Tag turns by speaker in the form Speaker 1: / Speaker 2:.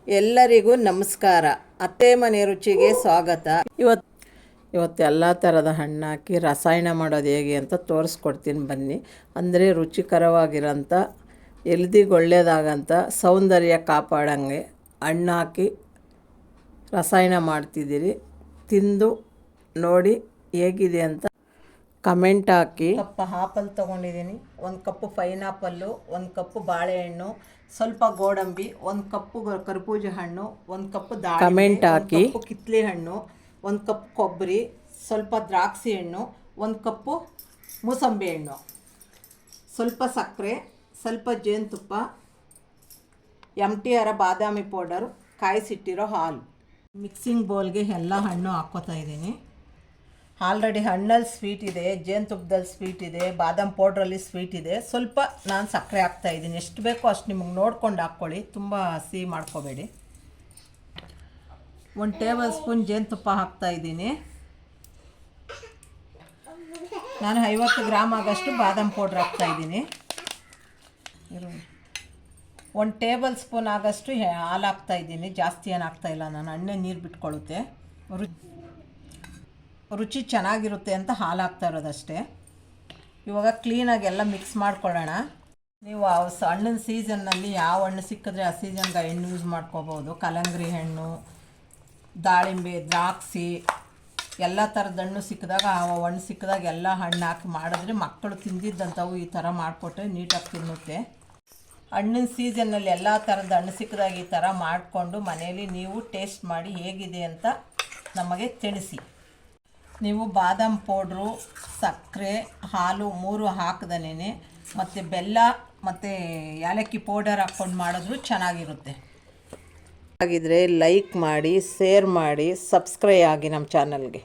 Speaker 1: ಎಲ್ಲರಿಗೂ ನಮಸ್ಕಾರ. ಅತ್ತೆ ಮನೆ ರುಚಿಗೆ ಸ್ವಾಗತ. ಇವತ್ತು ಎಲ್ಲ ಥರದ ಹಣ್ಣು ಹಾಕಿ ರಸಾಯನ ಮಾಡೋದು ಹೇಗೆ ಅಂತ ತೋರಿಸ್ಕೊಡ್ತೀನಿ ಬನ್ನಿ. ಅಂದರೆ ರುಚಿಕರವಾಗಿರೋಂಥ ಎಲ್ದಿಗೆ ಒಳ್ಳೆಯದಾಗಂಥ ಸೌಂದರ್ಯ ಕಾಪಾಡಂಗೆ ಹಣ್ಣು ಹಾಕಿ ರಸಾಯನ ಮಾಡ್ತಿದ್ದೀರಿ. ತಿಂದು ನೋಡಿ ಹೇಗಿದೆ ಅಂತ ಕಮೆಂಟ್ ಹಾಕಿ. ಕಪ್ ಆಪಲ್ ತೊಗೊಂಡಿದ್ದೀನಿ, 1 ಕಪ್ಪು ಪೈನಾಪಲ್ಲು, 1 ಕಪ್ಪು ಬಾಳೆಹಣ್ಣು, ಸ್ವಲ್ಪ ಗೋಡಂಬಿ, 1 ಕಪ್ಪು ಕರ್ಬೂಜ ಹಣ್ಣು, 1 ಕಪ್ಪು ದಾಳಿಂಬೆ, ಕಮೆಂಟ್ ಹಾಕಿ. 1 ಕಪ್ಪು ಕಿತ್ತಳೆ ಹಣ್ಣು, 1 ಕಪ್ ಕೊಬ್ಬರಿ, ಸ್ವಲ್ಪ ದ್ರಾಕ್ಷಿ ಹಣ್ಣು, 1 ಕಪ್ಪು ಮೂಸಂಬಿ ಹಣ್ಣು, ಸ್ವಲ್ಪ ಸಕ್ಕರೆ, ಸ್ವಲ್ಪ ಜೇನುತುಪ್ಪ, MTR ಬಾದಾಮಿ ಪೌಡರ್, ಕಾಯಿಸಿಟ್ಟಿರೋ ಹಾಲು. ಮಿಕ್ಸಿಂಗ್ ಬೌಲ್ಗೆ ಎಲ್ಲ ಹಣ್ಣು ಹಾಕ್ಕೋತಾ ಇದ್ದೀನಿ. ಆಲ್ರೆಡಿ ಹಣ್ಣಲ್ಲಿ ಸ್ವೀಟ್ ಇದೆ, ಜೇನುತುಪ್ಪದಲ್ಲಿ ಸ್ವೀಟ್ ಇದೆ, ಬಾದಾಮ್ ಪೌಡ್ರಲ್ಲಿ ಸ್ವೀಟ್ ಇದೆ. ಸ್ವಲ್ಪ ನಾನು ಸಕ್ಕರೆ ಹಾಕ್ತಾಯಿದ್ದೀನಿ. ಎಷ್ಟು ಬೇಕೋ ಅಷ್ಟು ನಿಮಗೆ ನೋಡ್ಕೊಂಡು ಹಾಕ್ಕೊಳ್ಳಿ, ತುಂಬ ಸಿಹಿ ಮಾಡ್ಕೋಬೇಡಿ. 1 ಟೇಬಲ್ ಸ್ಪೂನ್ ಜೇನುತುಪ್ಪ ಹಾಕ್ತಾಯಿದ್ದೀನಿ. ನಾನು 50 ಗ್ರಾಮ್ ಆಗೋಷ್ಟು ಬಾದಾಮ್ ಪೌಡ್ರ್ ಹಾಕ್ತಾಯಿದ್ದೀನಿ. 1 ಟೇಬಲ್ ಸ್ಪೂನ್ ಆಗೋಷ್ಟು ಹಾಲು ಹಾಕ್ತಾಯಿದ್ದೀನಿ. ಜಾಸ್ತಿ ಏನು ಹಾಕ್ತಾಯಿಲ್ಲ ನಾನು, ಹಣ್ಣೆ ನೀರು ಬಿಟ್ಕೊಳ್ಳುತ್ತೆ. ರುಚಿ ಚೆನ್ನಾಗಿರುತ್ತೆ ಅಂತ ಹಾಲು ಹಾಕ್ತಾ ಇರೋದಷ್ಟೇ. ಇವಾಗ ಕ್ಲೀನಾಗಿ ಎಲ್ಲ ಮಿಕ್ಸ್ ಮಾಡ್ಕೊಳ್ಳೋಣ. ನೀವು ಹಣ್ಣಿನ ಸೀಸನ್ನಲ್ಲಿ ಯಾವ ಹಣ್ಣು ಸಿಕ್ಕಿದ್ರೆ ಆ ಸೀಸನ್ಗೆ ಹಣ್ಣು ಯೂಸ್ ಮಾಡ್ಕೋಬೋದು. ಕಲ್ಲಂಗಡಿ ಹಣ್ಣು, ದಾಳಿಂಬೆ, ದ್ರಾಕ್ಷಿ ಎಲ್ಲ ಥರದ ಹಣ್ಣು ಸಿಕ್ಕಿದಾಗ, ಆ ಹಣ್ಣು ಸಿಕ್ಕಿದಾಗ ಎಲ್ಲ ಹಣ್ಣು ಹಾಕಿ ಮಾಡಿದ್ರೆ ಮಕ್ಕಳು ತಿಂದಿದ್ದಂಥವು ಈ ಥರ ಮಾಡಿಕೊಟ್ರೆ ನೀಟಾಗಿ ತಿನ್ನುತ್ತೆ. ಹಣ್ಣಿನ ಸೀಸನ್ನಲ್ಲಿ ಎಲ್ಲ ಥರದ ಹಣ್ಣು ಸಿಕ್ಕಿದಾಗ ಈ ಥರ ಮಾಡಿಕೊಂಡು ಮನೆಯಲ್ಲಿ ನೀವು ಟೇಸ್ಟ್ ಮಾಡಿ ಹೇಗಿದೆ ಅಂತ ನಮಗೆ ತಿಳಿಸಿ. ನೀವು ಬಾದಾಮ್ ಪೌಡ್ರು, ಸಕ್ಕರೆ, ಹಾಲು 3 ಹಾಕ್ದನೇ ಮತ್ತು ಬೆಲ್ಲ ಮತ್ತು ಏಲಕ್ಕಿ ಪೌಡರ್ ಹಾಕ್ಕೊಂಡು ಮಾಡಿದ್ರು ಚೆನ್ನಾಗಿರುತ್ತೆ. ಹಾಗಿದ್ರೆ ಲೈಕ್ ಮಾಡಿ, ಶೇರ್ ಮಾಡಿ, ಸಬ್ಸ್ಕ್ರೈಬ್ ಆಗಿ ನಮ್ಮ ಚಾನಲ್ಗೆ.